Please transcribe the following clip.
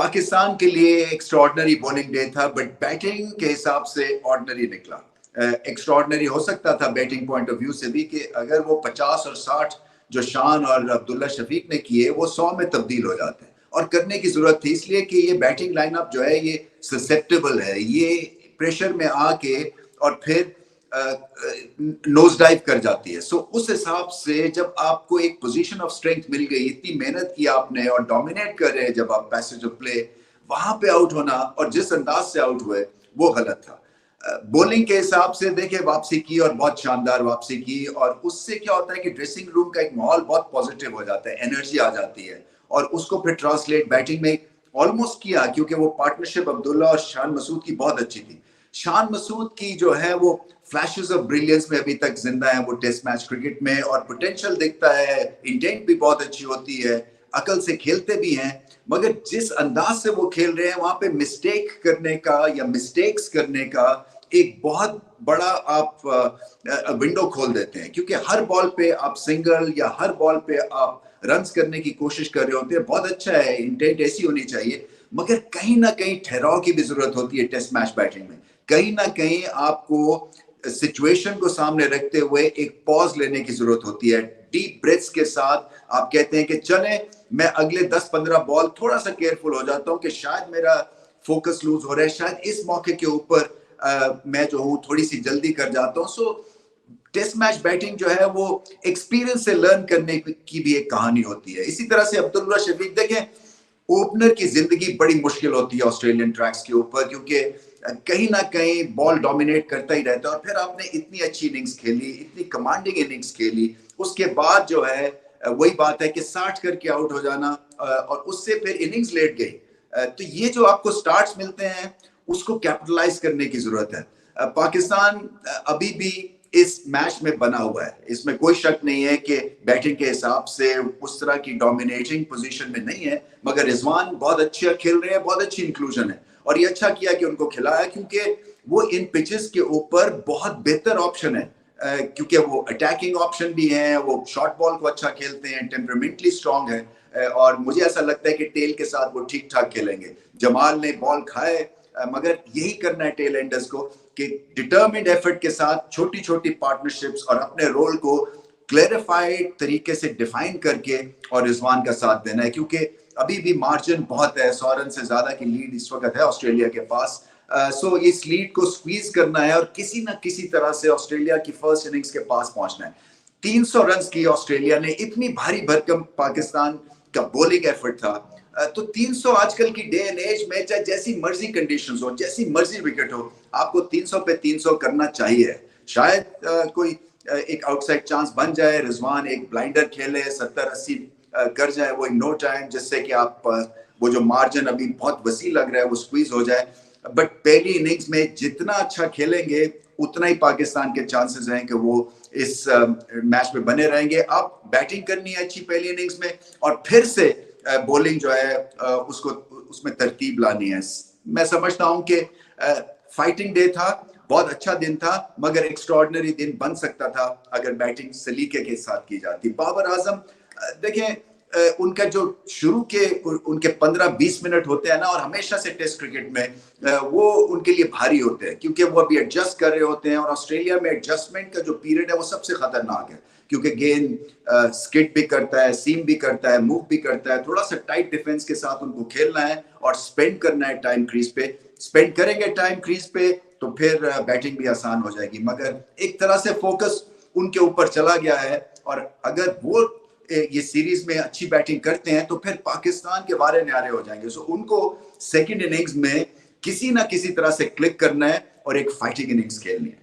पाकिस्तान के लिए extraordinary bowling day था, बट बैटिंग के हिसाब से ऑर्डिनरी निकला। एक्स्ट्रॉर्डनरी हो सकता था बैटिंग पॉइंट ऑफ व्यू से भी कि अगर वो 50 और 60 जो शान और अब्दुल्ला शफीक ने किए वो 100 में तब्दील हो जाते हैं, और करने की जरूरत थी इसलिए कि ये बैटिंग लाइनअप जो है ये ससेप्टेबल है, ये प्रेशर में आके और फिर नोज डाइव कर जाती है। सो उस हिसाब से जब आपको एक पोजीशन ऑफ स्ट्रेंथ मिल गई, इतनी मेहनत की आपने और डोमिनेट कर रहे हैं जब आप पैसेज ऑफ प्ले, वहां पे आउट होना और जिस अंदाज से आउट हुए वो गलत था। बॉलिंग के हिसाब से देखिए वापसी की और बहुत शानदार वापसी की, और उससे क्या होता है कि ड्रेसिंग रूम का एक माहौल बहुत पॉजिटिव हो जाता है, एनर्जी आ जाती है, और उसको फिर ट्रांसलेट बैटिंग में ऑलमोस्ट किया, क्योंकि वो पार्टनरशिप अब्दुल्ला और शान मसूद की बहुत अच्छी थी। शान मसूद की जो है वो फ्लैशेस ऑफ ब्रिलियंस में अभी तक जिंदा है वो टेस्ट मैच क्रिकेट में, और पोटेंशियल दिखता है, इंटेंट भी बहुत अच्छी होती है, अकल से खेलते भी हैं, मगर जिस अंदाज से वो खेल रहे हैं वहां पे मिस्टेक करने का या मिस्टेक्स करने का एक बहुत बड़ा आप विंडो खोल देते हैं, क्योंकि हर बॉल पे आप सिंगल या हर बॉल पे आप रन्स करने की कोशिश कर रहे होते हैं। बहुत अच्छा है, इंटेंट ऐसी होनी चाहिए, मगर कहीं ना कहीं ठहराव की भी जरूरत होती है टेस्ट मैच बैटिंग में। कहीं ना कहीं आपको सिचुएशन को सामने रखते हुए एक पॉज लेने की जरूरत होती है, डीप ब्रेथ्स के साथ आप कहते हैं कि चले मैं अगले 10-15 बॉल थोड़ा सा केयरफुल हो जाता हूं कि शायद मेरा फोकस लूज हो रहा है, शायद इस मौके के ऊपर मैं जो हूं थोड़ी सी जल्दी कर जाता हूं। सो टेस्ट मैच बैटिंग जो है वो एक्सपीरियंस से लर्न करने की भी एक कहानी होती है। इसी तरह से अब्दुल्ला शफीक देखें, ओपनर की जिंदगी बड़ी मुश्किल होती है ऑस्ट्रेलियन ट्रैक्स के ऊपर, क्योंकि कहीं ना कहीं बॉल डोमिनेट करता ही रहता है, और फिर आपने इतनी अच्छी इनिंग्स खेली, इतनी कमांडिंग इनिंग्स खेली, उसके बाद जो है वही बात है कि 60 करके आउट हो जाना, और उससे फिर इनिंग्स लेट गई। तो ये जो आपको स्टार्ट्स मिलते हैं उसको कैपिटलाइज करने की जरूरत है। पाकिस्तान अभी भी इस मैच में बना हुआ है, इसमें कोई शक नहीं है कि बैटिंग के हिसाब से उस तरह की डोमिनेटिंग पोजीशन में नहीं है, मगर रिजवान बहुत अच्छा खेल रहे हैं, बहुत अच्छी इंक्लूजन है, और ये अच्छा किया कि उनको खिलाया, क्योंकि वो इन पिचेस के ऊपर बहुत बेहतर ऑप्शन है, क्योंकि वो अटैकिंग ऑप्शन भी है, वो शॉर्ट बॉल को अच्छा खेलते हैं, टेम्परामेंटली स्ट्रांग है, और मुझे ऐसा लगता है कि टेल के साथ वो ठीक ठाक खेलेंगे। जमाल ने बॉल खाए, मगर यही करना है टेल एंडर्स को कि डिटर्मिन्ड एफर्ट के साथ छोटी छोटी पार्टनरशिप्स और अपने रोल को क्लैरिफाइड तरीके से डिफाइन करके और रिजवान का साथ देना है, क्योंकि अभी भी मार्जिन बहुत है, 100 रन से ज्यादा की लीड इस वक्त है ऑस्ट्रेलिया के पास। सो इस लीड को स्क्वीज करना है और किसी ना किसी तरह से ऑस्ट्रेलिया की फर्स्ट इनिंग्स के पास पहुंचना है। 300 रन की ऑस्ट्रेलिया ने, इतनी भारी भरकम पाकिस्तान का बॉलिंग एफर्ट था, तो 300 आजकल की डे एंड एज में चाहे जैसी मर्जी कंडीशंस हो, जैसी मर्जी विकेट हो, आपको 300 पे 300 करना चाहिए। शायद कोई एक आउटसाइड चांस बन जाए, रिजवान एक ब्लाइंडर खेले, 70-80 कर जाए वो इन नो टाइम, जिससे कि आप वो जो मार्जिन अभी बहुत वसी लग रहा है वो स्क्वीज हो जाए। बट पहली इनिंग्स में जितना अच्छा खेलेंगे उतना ही पाकिस्तान के चांसेस हैं कि वो इस मैच में बने रहेंगे। अब बैटिंग करनी है अच्छी पहली इनिंग्स में, और फिर से बॉलिंग जो है उसको उसमें तरतीब लानी है। मैं समझता हूं कि फाइटिंग डे था, बहुत अच्छा दिन था, मगर एक्स्ट्राऑर्डिनरी दिन बन सकता था अगर बैटिंग सलीके के साथ की जाती। बाबर आजम देखें, उनका जो शुरू के उनके 15-20 मिनट होते हैं ना, और हमेशा से टेस्ट क्रिकेट में वो उनके लिए भारी होते हैं, क्योंकि वो अभी एडजस्ट कर रहे होते हैं, और ऑस्ट्रेलिया में एडजस्टमेंट का जो पीरियड है वो सबसे खतरनाक है, क्योंकि गेंद स्किड भी करता है, सीम भी करता है, मूव भी करता है। थोड़ा सा टाइट डिफेंस के साथ उनको खेलना है और स्पेंड करना है टाइम क्रीज पे। स्पेंड करेंगे टाइम क्रीज पे तो फिर बैटिंग भी आसान हो जाएगी, मगर एक तरह से फोकस उनके ऊपर चला गया है, और अगर वो ये सीरीज में अच्छी बैटिंग करते हैं तो फिर पाकिस्तान के बारे न्यारे हो जाएंगे। सो उनको सेकंड इनिंग्स में किसी ना किसी तरह से क्लिक करना है और एक फाइटिंग इनिंग्स खेलनी है।